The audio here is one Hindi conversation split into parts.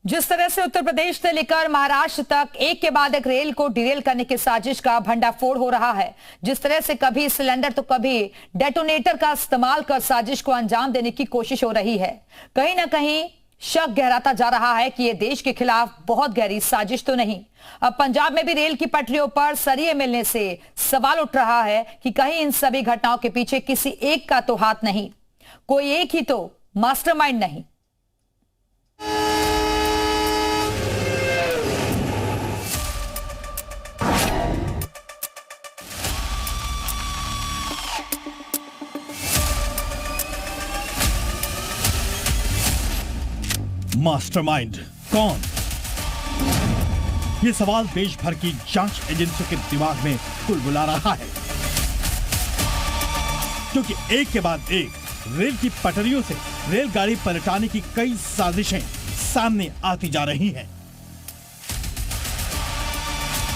जिस तरह से उत्तर प्रदेश से लेकर महाराष्ट्र तक एक के बाद एक रेल को डिरेल करने की साजिश का भंडाफोड़ हो रहा है, जिस तरह से कभी सिलेंडर तो कभी डेटोनेटर का इस्तेमाल कर साजिश को अंजाम देने की कोशिश हो रही है, कहीं ना कहीं शक गहराता जा रहा है कि यह देश के खिलाफ बहुत गहरी साजिश तो नहीं। अब पंजाब में भी रेल की पटरियों पर सरिये मिलने से सवाल उठ रहा है कि कहीं इन सभी घटनाओं के पीछे किसी एक का तो हाथ नहीं, कोई एक ही तो मास्टरमाइंड नहीं। मास्टरमाइंड कौन? ये सवाल देश भर की जांच एजेंसियों के दिमाग में बुलबुला रहा है, क्योंकि एक के बाद एक रेल की पटरियों से रेलगाड़ी पलटाने की कई साजिशें सामने आती जा रही हैं।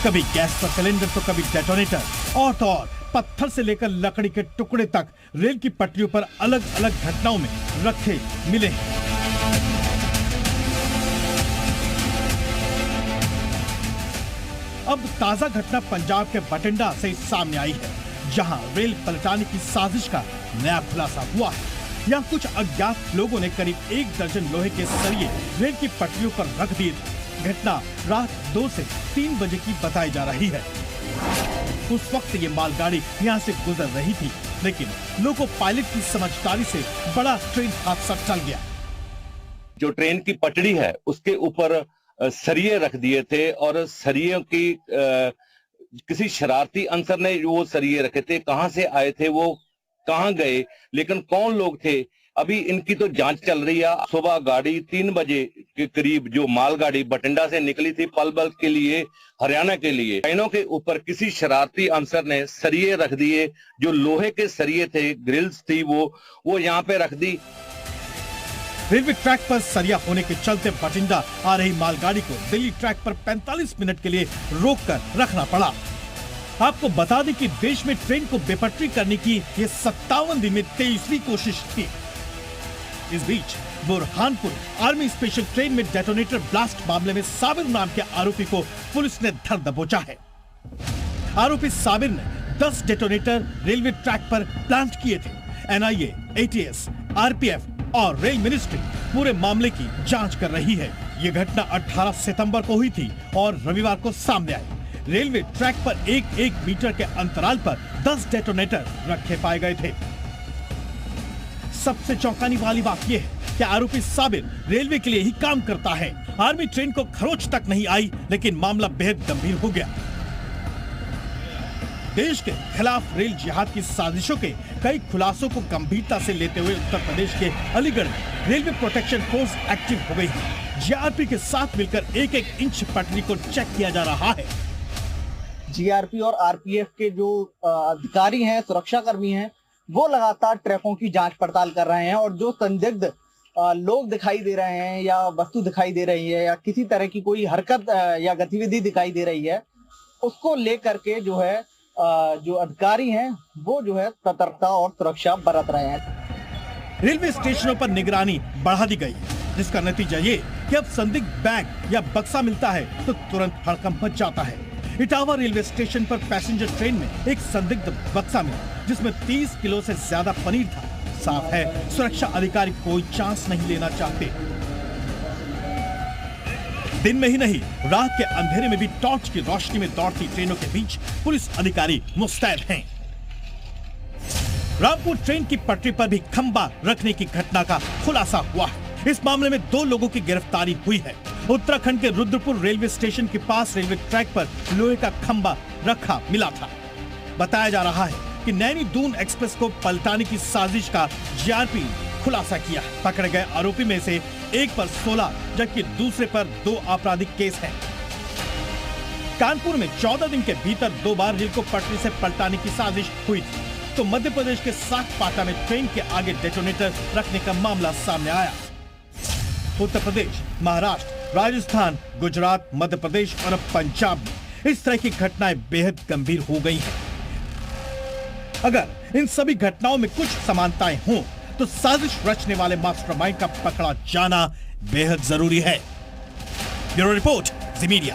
कभी गैस का सिलेंडर तो कभी डेटोनेटर, और तो और पत्थर से लेकर लकड़ी के टुकड़े तक रेल की पटरियों पर अलग अलग घटनाओं में रखे मिले हैं। अब ताजा घटना पंजाब के बठिंडा से सामने आई है, जहां रेल पलटाने की साजिश का नया खुलासा हुआ है। यहां कुछ अज्ञात लोगों ने करीब 1 दर्जन लोहे के सरिये रेल की पटरियों पर रख दिए थे। घटना रात 2 से 3 बजे की बताई जा रही है। उस वक्त ये मालगाड़ी यहां से गुजर रही थी, लेकिन लोको पायलट की समझदारी से बड़ा ट्रेन हादसा टल गया। जो ट्रेन की पटड़ी है उसके ऊपर सरिये रख दिए थे, और सरियों की किसी शरारती अनसर ने वो सरिये रखे थे। कहां से आए थे, वो कहां गए, लेकिन कौन लोग थे, अभी इनकी तो जांच चल रही है। सुबह गाड़ी 3 बजे के करीब जो मालगाड़ी बठिंडा से निकली थी पलवल के लिए, हरियाणा के लिए, ट्रेनों के ऊपर किसी शरारती अनसर ने सरिये रख दिए। जो लोहे के सरिये थे, ग्रिल्स थी, वो यहाँ पे रख दी। रेलवे ट्रैक पर सरिया होने के चलते बठिंडा आ रही मालगाड़ी को दिल्ली ट्रैक पर 45 मिनट के लिए रोककर रखना पड़ा। आपको बता दें कि देश में ट्रेन को बेपटरी करने की ये 57 दिन में 23वीं कोशिश थी। इस बीच बुरहानपुर आर्मी स्पेशल ट्रेन में डेटोनेटर ब्लास्ट मामले में साबिर नाम के आरोपी को पुलिस ने धर दबोचा है। आरोपी साबिर ने 10 डेटोनेटर रेलवे ट्रैक पर प्लांट किए थे। एनआईए, एटीएस, आरपीएफ और रेल मिनिस्ट्री पूरे मामले की जांच कर रही है। ये घटना 18 सितंबर को हुई थी और रविवार को सामने आई। रेलवे ट्रैक पर 1-1 मीटर के अंतराल पर 10 डेटोनेटर रखे पाए गए थे। सबसे चौंकाने वाली बात यह है कि आरोपी साबिर रेलवे के लिए ही काम करता है। आर्मी ट्रेन को खरोच तक नहीं आई, लेकिन मामला बेहद गंभीर हो गया। देश के खिलाफ रेल जिहाद की साजिशों के कई खुलासों को गंभीरता से लेते हुए उत्तर प्रदेश के अलीगढ़ में रेलवे प्रोटेक्शन फोर्स एक्टिव हो गई है। जीआरपी के साथ मिलकर 1-1 इंच पटरी को चेक किया जा रहा है। जीआरपी और आरपीएफ के जो अधिकारी हैं, सुरक्षा कर्मी हैं, वो लगातार ट्रैकों की जांच पड़ताल कर रहे हैं, और जो संदिग्ध लोग दिखाई दे रहे हैं या वस्तु दिखाई दे रही है या किसी तरह की कोई हरकत या गतिविधि दिखाई दे रही है, उसको लेकर के जो है जो अधिकारी हैं वो जो है सतर्कता और सुरक्षा बरत रहे हैं। रेलवे स्टेशनों पर निगरानी बढ़ा दी गई है, जिसका नतीजा ये कि अब संदिग्ध बैग या बक्सा मिलता है तो तुरंत हड़कंप मच जाता है। इटावा रेलवे स्टेशन पर पैसेंजर ट्रेन में एक संदिग्ध बक्सा मिला, जिसमें 30 किलो से ज्यादा पनीर था। साफ है, सुरक्षा अधिकारी कोई चांस नहीं लेना चाहते। दिन में ही नहीं, रात के अंधेरे में भी टॉर्च की रोशनी में दौड़ती ट्रेनों के बीच पुलिस अधिकारी मुस्तैद हैं। रामपुर ट्रेन की पटरी पर भी खंबा रखने की घटना का खुलासा हुआ है। इस मामले में 2 लोगों की गिरफ्तारी हुई है। उत्तराखंड के रुद्रपुर रेलवे स्टेशन के पास रेलवे ट्रैक पर लोहे का खंबा रखा मिला था। बताया जा रहा है कि नैनी दून एक्सप्रेस को पलटाने की साजिश का जीआरपी खुलासा किया। पकड़े गए आरोपी में से एक पर 16 जबकि दूसरे पर 2 आपराधिक केस हैं। कानपुर में 14 दिन के भीतर 2 बार रेल को पटरी से पलटाने की साजिश हुई थी। तो मध्य प्रदेश के सागपाटा में ट्रेन के आगे डेटोनेटर रखने का मामला सामने आया। उत्तर प्रदेश, महाराष्ट्र, राजस्थान, गुजरात, मध्य प्रदेश और अब पंजाब में इस तरह की घटनाएं बेहद गंभीर हो गई हैं। अगर इन सभी घटनाओं में कुछ समानताएं हों तो साजिश रचने वाले मास्टरमाइंड का पकड़ा जाना बेहद जरूरी है। ब्यूरो रिपोर्ट, जी मीडिया।